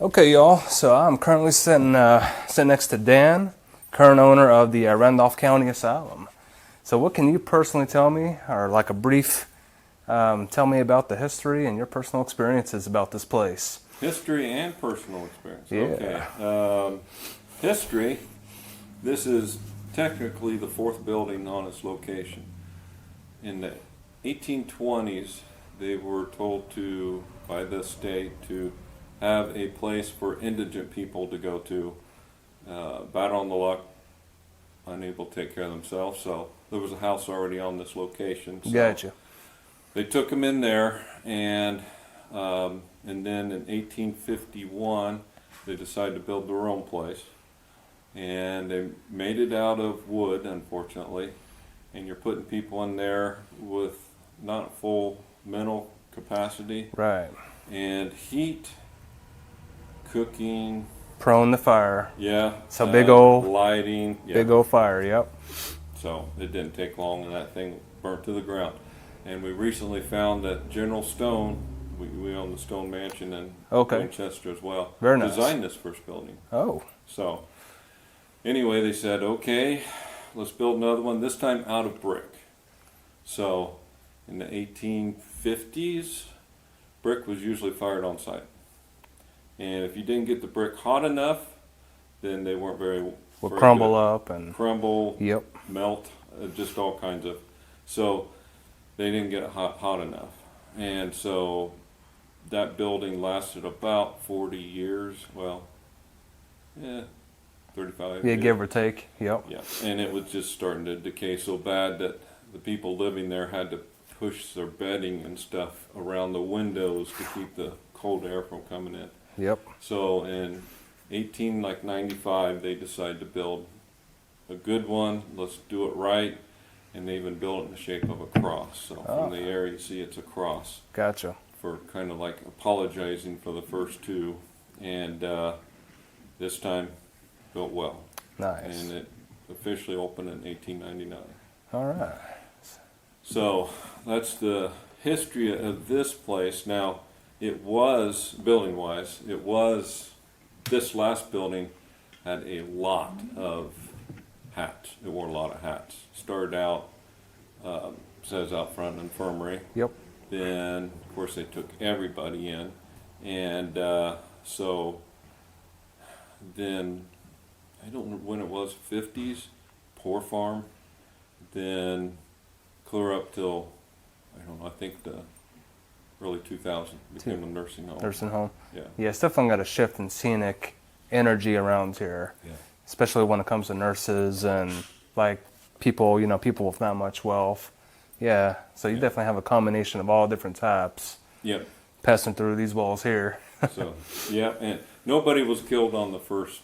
Okay, y'all. So I'm currently sitting next to Dan, current owner of the Randolph County Asylum. So what can you personally tell me, or like a brief, tell me about the history and your personal experiences about this place? History and personal experience. Yeah. Okay. History. This is technically the fourth building on its location. In the 1820s, they were told by the state, to have a place for indigent people to go to, bad on the luck, unable to take care of themselves. So there was a house already on this location. So Gotcha. they took them in there, and then in 1851, they decided to build their own place. And they made it out of wood, unfortunately. And you're putting people in there with not full mental capacity. Right. And heat, cooking. Prone to fire. Yeah. So big old lighting. Yeah. Big old fire. Yep. So it didn't take long, and that thing burnt to the ground. And we recently found that General Stone, we own the Stone Mansion in Winchester as well, Very nice. designed this first building. Oh. So anyway, they said, okay, let's build another one, this time out of brick. So in the 1850s, brick was usually fired on site. And if you didn't get the brick hot enough, then they weren't very crumble good. up and crumble, Yep. melt, just all kinds of. So they didn't get it hot enough. And so that building lasted about 40 years. Well, 35 Yeah, years. give or take. Yep. Yeah, and it was just starting to decay so bad that the people living there had to push their bedding and stuff around the windows to keep the cold air from coming in. Yep. So in 1895, they decided to build a good one. Let's do it right, and they even built it in the shape of a cross. So from the air, you see it's a cross. Gotcha. For kind of like apologizing for the first two, and this time built well. Nice. And it officially opened in 1899. All right. So that's the history of this place. Now, it was, building-wise, this last building had a lot of hats. It wore a lot of hats. Started out, says out front, infirmary. Yep. Then, of course, they took everybody in. And so then, I don't know when it was, 50s, poor farm. Then clear up till, I don't know, I think the early 2000s became a nursing home. Nursing home. Yeah. Yeah, it's definitely got a shift in scenic energy around here. Yeah. Especially when it comes to nurses and like people, people with not much wealth. Yeah. So you definitely have a combination of all different types. Yep. Passing through these walls here. So, yeah, and nobody was killed on the first,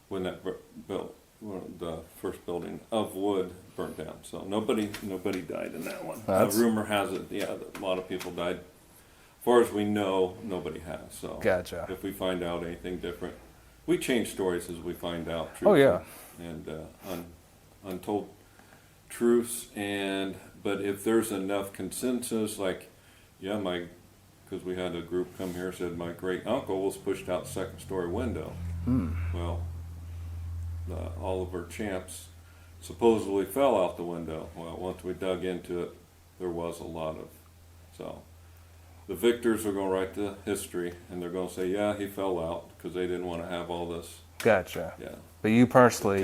when that the first building of wood burnt down. So nobody died in that one. Rumor has it, a lot of people died. As far as we know, nobody has. So Gotcha. if we find out anything different, we change stories as we find out truths. Oh, yeah. And untold truths. But if there's enough consensus, like, because we had a group come here, said my great uncle was pushed out second story window. Well, Oliver Champs supposedly fell out the window. Well, once we dug into it, there was a lot of. So the victors are going to write the history, and they're going to say, yeah, he fell out, because they didn't want to have all this. Gotcha. Yeah. But you personally,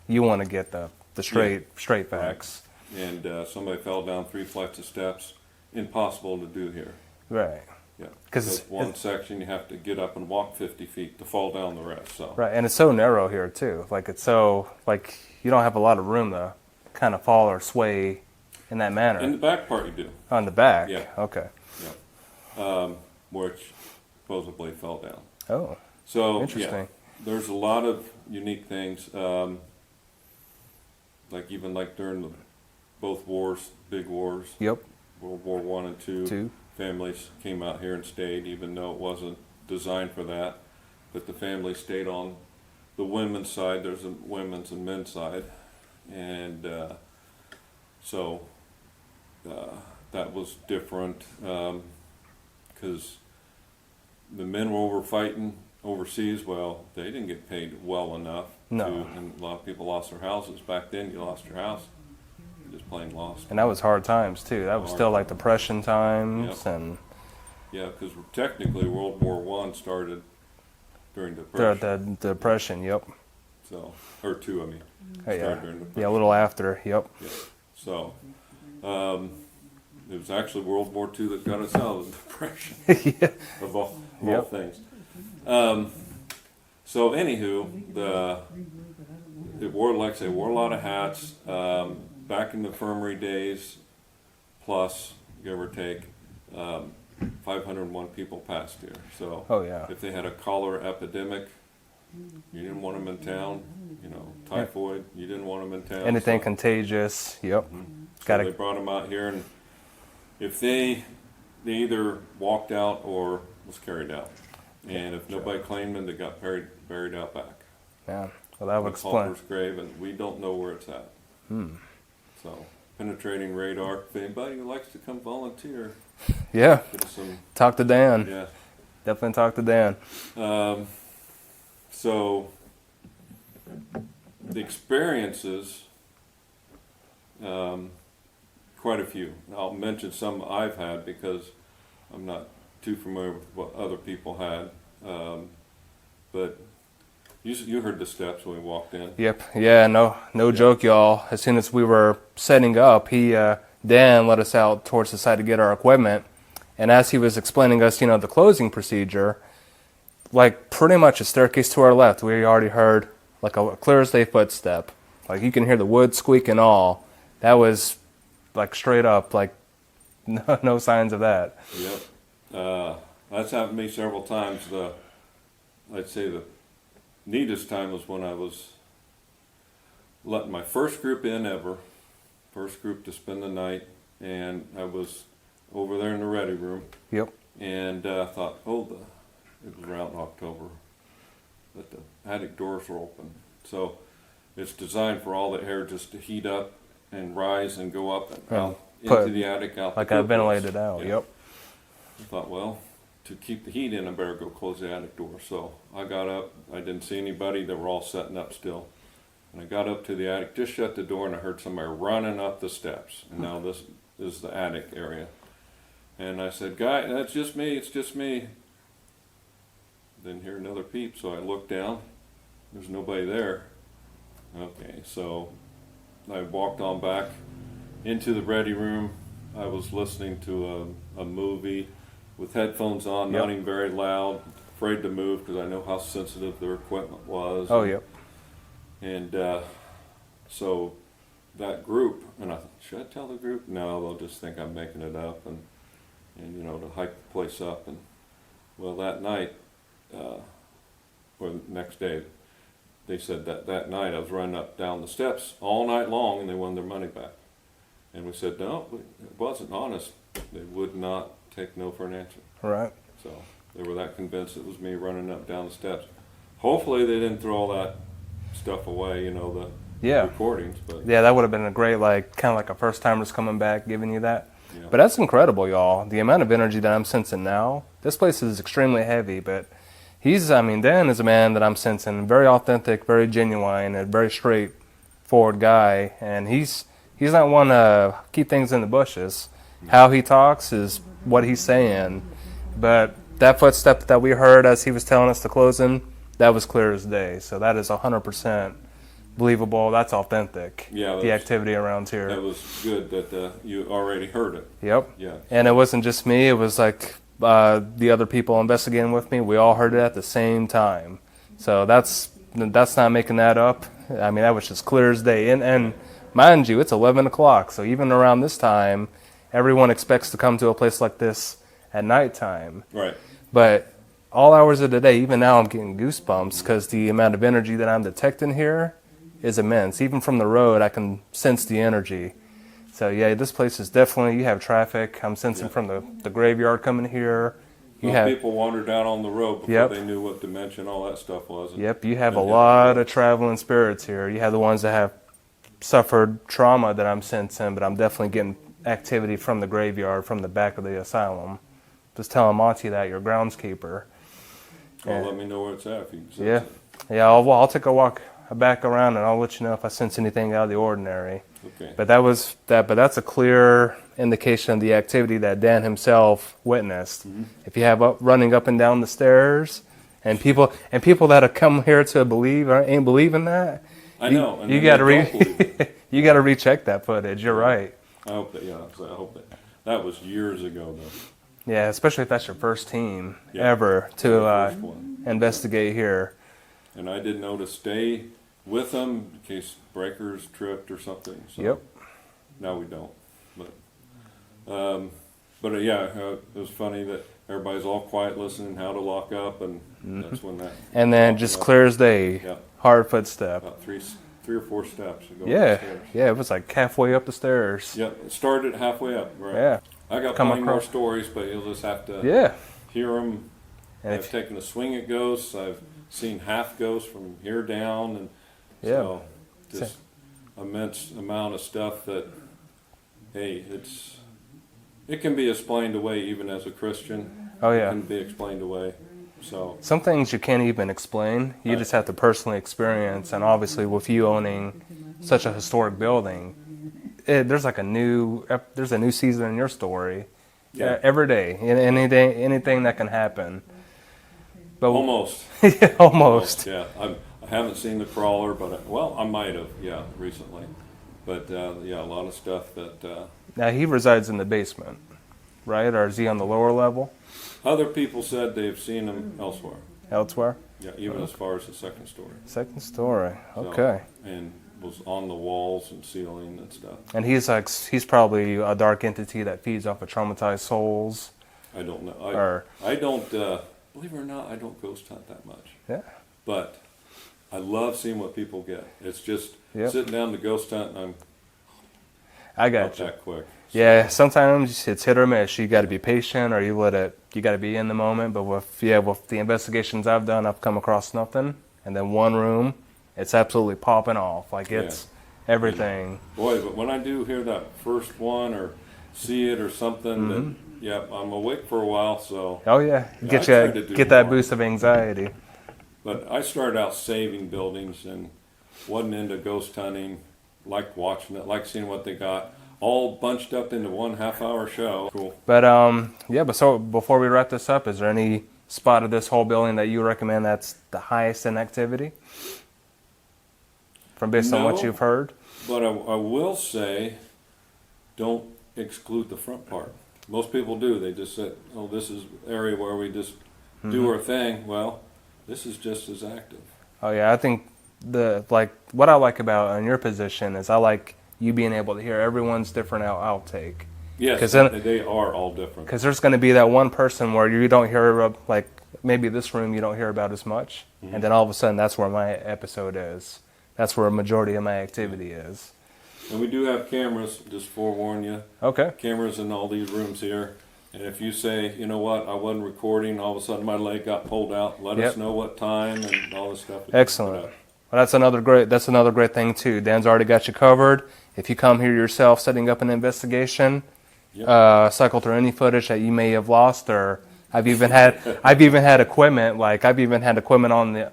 you want to get the straight facts. Right. And somebody fell down 3 flights of steps. Impossible to do here. Right. Yeah. Because one section you have to get up and walk 50 feet to fall down the rest. So. Right, and it's so narrow here too. Like it's so you don't have a lot of room to kind of fall or sway in that manner. In the back part you do. On the back. Yeah. Okay. Yeah. Which supposedly fell down. Oh. So interesting. Yeah, there's a lot of unique things. Like during both wars, big wars. Yep. World War I and II. Families came out here and stayed, even though it wasn't designed for that. But the family stayed on the women's side. There's a women's and men's side. And so that was different because the men were over fighting overseas. Well, they didn't get paid well enough. No. And a lot of people lost their houses. Back then, you lost your house, you just plain lost. And that was hard times too. That was still like Depression times. Yep. And yeah, because technically World War I started during the the Depression, yep. So, or two, I mean. Oh, yeah. Started during the Yeah, a little after, yep. Yeah. So, it was actually World War II that got us out of the Depression, Yeah. of all Yep. things. So, anywho, it wore, like I say, wore a lot of hats. Back in the infirmary days, plus, give or take, 501 people passed here. So, Oh, yeah. if they had a cholera epidemic, you didn't want them in town. You know, typhoid, you didn't want them in town. Anything so, contagious, yep. so they brought them out here, and if they either walked out or was carried out. And if nobody claimed them, they got buried out back. Yeah, well, that would It's explain. Halper's grave, and we don't know where it's at. So, penetrating radar. If anybody who likes to come volunteer, Yeah, get us some. talk to Dan. Yeah. Definitely talk to Dan. So, the experiences, quite a few. I'll mention some I've had because I'm not too familiar with what other people had. But you heard the steps when we walked in. Yep. Yeah. No joke, y'all. As soon as we were setting up, Dan let us out towards the side to get our equipment, and as he was explaining us, the closing procedure, like pretty much a staircase to our left, we already heard like a clear as day footstep. Like you can hear the wood squeak and all. That was like straight up, like no signs of that. Yep. That's happened to me several times. I'd say the neatest time was when I was letting my first group in ever, first group to spend the night, and I was over there in the ready room. Yep. And I thought, it was around October, that the attic doors were open. So it's designed for all the air just to heat up and rise and go up and out into the attic, out like the I cook ventilated house. out. Yeah. Yep. I thought, well, to keep the heat in, I better go close the attic door. So I got up. I didn't see anybody. They were all setting up still. And I got up to the attic, just shut the door, and I heard somebody running up the steps. And now this is the attic area. And I said, "Guy, that's just me. It's just me." Didn't hear another peep, so I looked down. There's nobody there. Okay, so I walked on back into the ready room. I was listening to a movie with headphones on, not even very loud, afraid to move because I know how sensitive their equipment was. Oh, yep. And so that group, and I thought, should I tell the group? No, they'll just think I'm making it up and to hype the place up. And well, that night, or the next day, they said that night I was running up down the steps all night long and they wanted their money back. And we said, no, it wasn't honest. They would not take no for an answer. Right. So they were that convinced it was me running up down the steps. Hopefully they didn't throw all that stuff away, the recordings. But yeah, that would have been a great, kind of like a first timers coming back, giving you that. Yeah. But that's incredible, y'all. The amount of energy that I'm sensing now. This place is extremely heavy, but Dan is a man that I'm sensing very authentic, very genuine, a very straightforward guy, and he's not one to keep things in the bushes. How he talks is what he's saying, but that footstep that we heard as he was telling us to close in, that was clear as day. So that is 100% believable. That's authentic. Yeah, the activity around here. That was good that you already heard it. Yep. Yeah. And it wasn't just me. It was like the other people investigating with me. We all heard it at the same time. So that's not making that up. I mean, that was just clear as day. And mind you, it's 11 o'clock. So even around this time, everyone expects to come to a place like this at nighttime. Right. But all hours of the day, even now I'm getting goosebumps because the amount of energy that I'm detecting here is immense. Even from the road, I can sense the energy. So yeah, this place is definitely, you have traffic. I'm sensing from the graveyard coming here. People wandered out on the road before they knew what dimension all that stuff was. Yep, you have a lot of traveling spirits here. You have the ones that have suffered trauma that I'm sensing, but I'm definitely getting activity from the graveyard, from the back of the asylum. Just telling Monty that, your groundskeeper. Well, let me know where it's at if you can sense Yeah. it. Yeah, I'll take a walk back around and I'll let you know if I sense anything out of the ordinary. Okay. But that's a clear indication of the activity that Dan himself witnessed. Mm-hmm. If you have running up and down the stairs, and people that have come here to believe ain't believing that, I know. And you then got to they don't believe it. you got to recheck that footage. You're right. I hope that. Yeah. I hope that was years ago though. Yeah, especially if that's your first team Yeah. ever The to first one. investigate here. And I didn't know to stay with them in case breakers tripped or something. So Yep. now we don't. But yeah, it was funny that everybody's all quiet listening how to lock up, and that's when that. And then just clear as day, Yeah, hard footstep. about three or four steps to go Yeah, upstairs. yeah, it was like halfway up the stairs. Yep, it started halfway up. Right. Yeah, I got Come plenty more across- stories, but you'll just have to yeah. hear them. And I've if, taken a swing at ghosts. I've seen half ghosts from here down, and Yeah. so just immense amount of stuff that, hey, it can be explained away even as a Christian. oh It yeah, can be explained away. So some things you can't even explain. You Right. just have to personally experience. And obviously, with you owning such a historic building, there's like a new season in your story. Yeah. Every day, anything that can happen. But almost, yeah, almost. yeah. I haven't seen the crawler, but I might have, yeah, recently. But yeah, a lot of stuff that Now he resides in the basement, right? Or is he on the lower level, other people said they've seen him elsewhere. elsewhere? Yeah, even as far as the second story. Second story. So, Okay. and was on the walls and ceiling and stuff. And he's probably a dark entity that feeds off of traumatized souls. I don't know. Or I don't, believe it or not, I don't ghost hunt that much. yeah, But I love seeing what people get. It's just Yep. sitting down to ghost hunt, and I'm I not got you. that quick. So, Yeah, sometimes it's hit or miss. You got to be patient, or you got to be in the moment. But with the investigations I've done, I've come across nothing. And then one room, it's absolutely popping off. Like it's everything. Boy, but when I do hear that first one or see it or something, that, yeah, I'm awake for a while. So, Oh yeah, Yeah, get I try to do get that more. boost of anxiety. but I started out saving buildings and wasn't into ghost hunting. Liked watching it, liked seeing what they got. All bunched up into 1.5 hour show. Cool. But yeah. But so before we wrap this up, is there any spot of this whole building that you recommend that's the highest in activity? From based on what No. you've heard. But I will say, don't exclude the front part. Most people do. They just say, oh, this is area where we just do our thing. Well, this is just as active. Oh yeah, I think what I like about in your position is I like you being able to hear everyone's different outtake. Yes, 'Cause then- they are all different. Because there's going to be that one person where you don't hear, like maybe this room you don't hear about as much, and then all of a sudden that's where my episode is. That's where a majority of my activity is. And we do have cameras, just forewarn you. Okay. Cameras in all these rooms here. And if you say, you know what, I wasn't recording, all of a sudden my leg got pulled out, let us Yep. know what time and all this stuff. Excellent. Well, that's another great thing too. Dan's already got you covered. If you come here yourself, setting up an investigation, Yep. cycle through any footage that you may have lost, or I've even had equipment on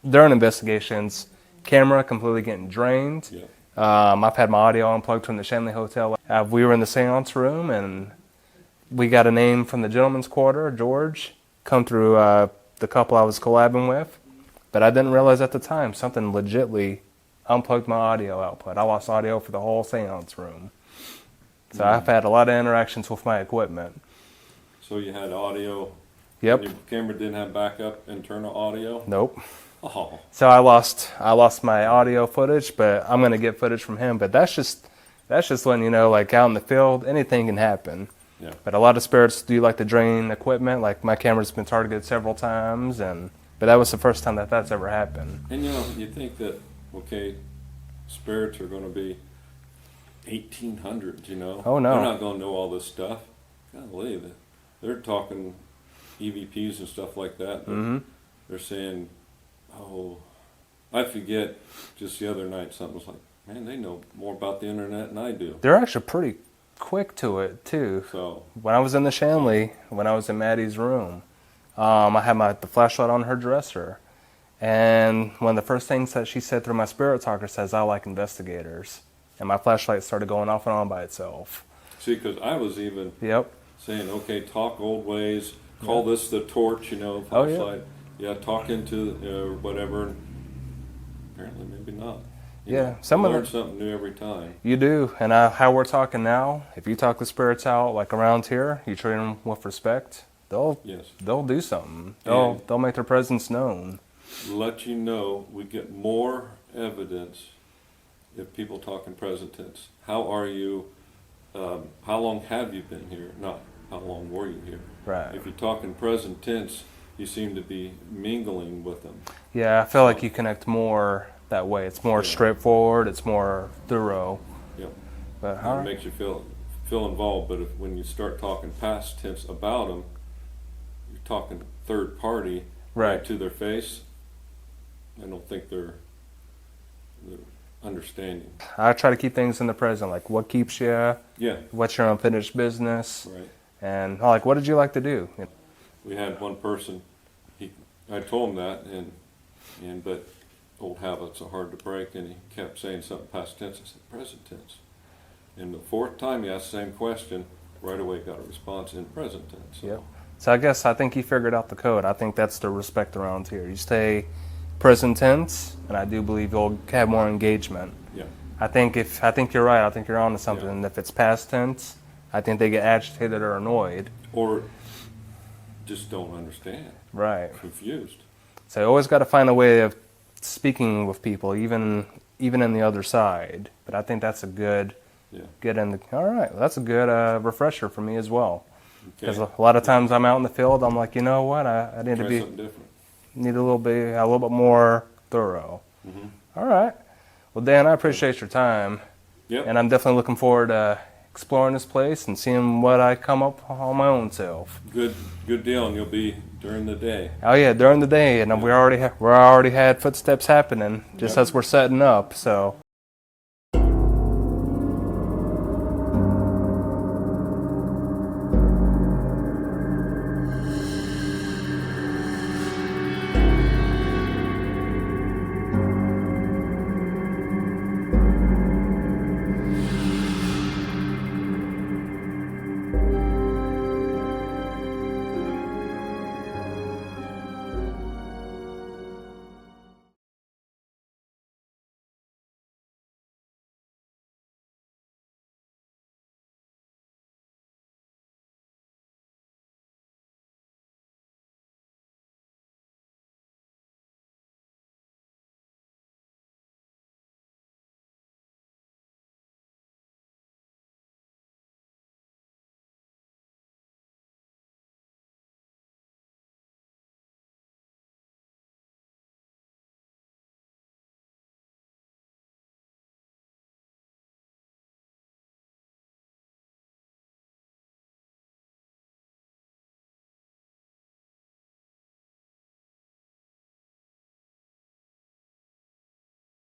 during investigations, camera completely getting drained. Yep. I've had my audio unplugged from the Shanley Hotel. We were in the seance room and we got a name from the gentleman's quarter, George, come through the couple I was collabing with. But I didn't realize at the time something legitly unplugged my audio output. I lost audio for the whole seance room. So I've had a lot of interactions with my equipment. So you had audio. Yep. Your camera didn't have backup internal audio. Nope. Oh, So I lost my audio footage, but I'm gonna get footage from him. But that's just letting you know, like out in the field, anything can happen. yeah. But a lot of spirits do like to drain equipment. Like my camera's been targeted several times, but that was the first time that's ever happened. And you think that, okay, spirits are going to be 1800s, Oh, no. They're not going to know all this stuff. Golly, they're talking EVPs and stuff like that. They're saying, oh, I forget, just the other night something was like, man, they know more about the internet than I do. They're actually pretty quick to it too. So, When I was in the Shanley, when I was in Maddie's room, I had the flashlight on her dresser. And one of the first things that she said through my spirit talker says, I like investigators. And my flashlight started going off and on by itself. See, because I was even Yep. saying, okay, talk old ways, call this the torch, Oh, yeah. flashlight. Yeah, talk into whatever. And apparently, maybe not. You Yeah, know, some you of learn them- something new every time. You do. And how we're talking now, if you talk the spirits out, like around here, you treat them with respect, Yes. they'll do something. And- They'll make their presence known. Let you know, we get more evidence if people talk in present tense. How are you? How long have you been here? Not how long were you here. Right. If you talk in present tense, you seem to be mingling with them. Yeah, I feel like you connect more that way. It's more Yeah. straightforward. It's more thorough. Yep. But And all it right. makes you feel involved. But when you start talking past tense about them, you're talking third party Right. to their face. I don't think they're understanding. I try to keep things in the present, like what keeps you, Yeah. what's your unfinished business, Right. and like what did you like to do? We had one person. I told him that, but old habits are hard to break, and he kept saying something past tense. I said present tense, and the fourth time he asked the same question, right away got a response in present tense. So, Yep. So I think you figured out the code. I think that's the respect around here. You stay present tense, and I do believe you'll have more engagement. yeah. I think you're right. I think you're onto something. Yeah. And if it's past tense, I think they get agitated or annoyed. Or just don't understand, Right. confused. So you always got to find a way of speaking with people, even in the other side. But I think that's a good Yeah. all right. Well, that's a good refresher for me as well. Because Okay. a lot of times I'm out in the field, I'm like, you know what, I need to Try be something different. need a little bit more thorough. Mm-hmm. All right. Well, Dan, I appreciate your time, Yep. and I'm definitely looking forward to exploring this place and seeing what I come up on my own self. Good deal, and you'll be during the day. Oh yeah, during the day, and we already had footsteps happening just Yep. as we're setting up. So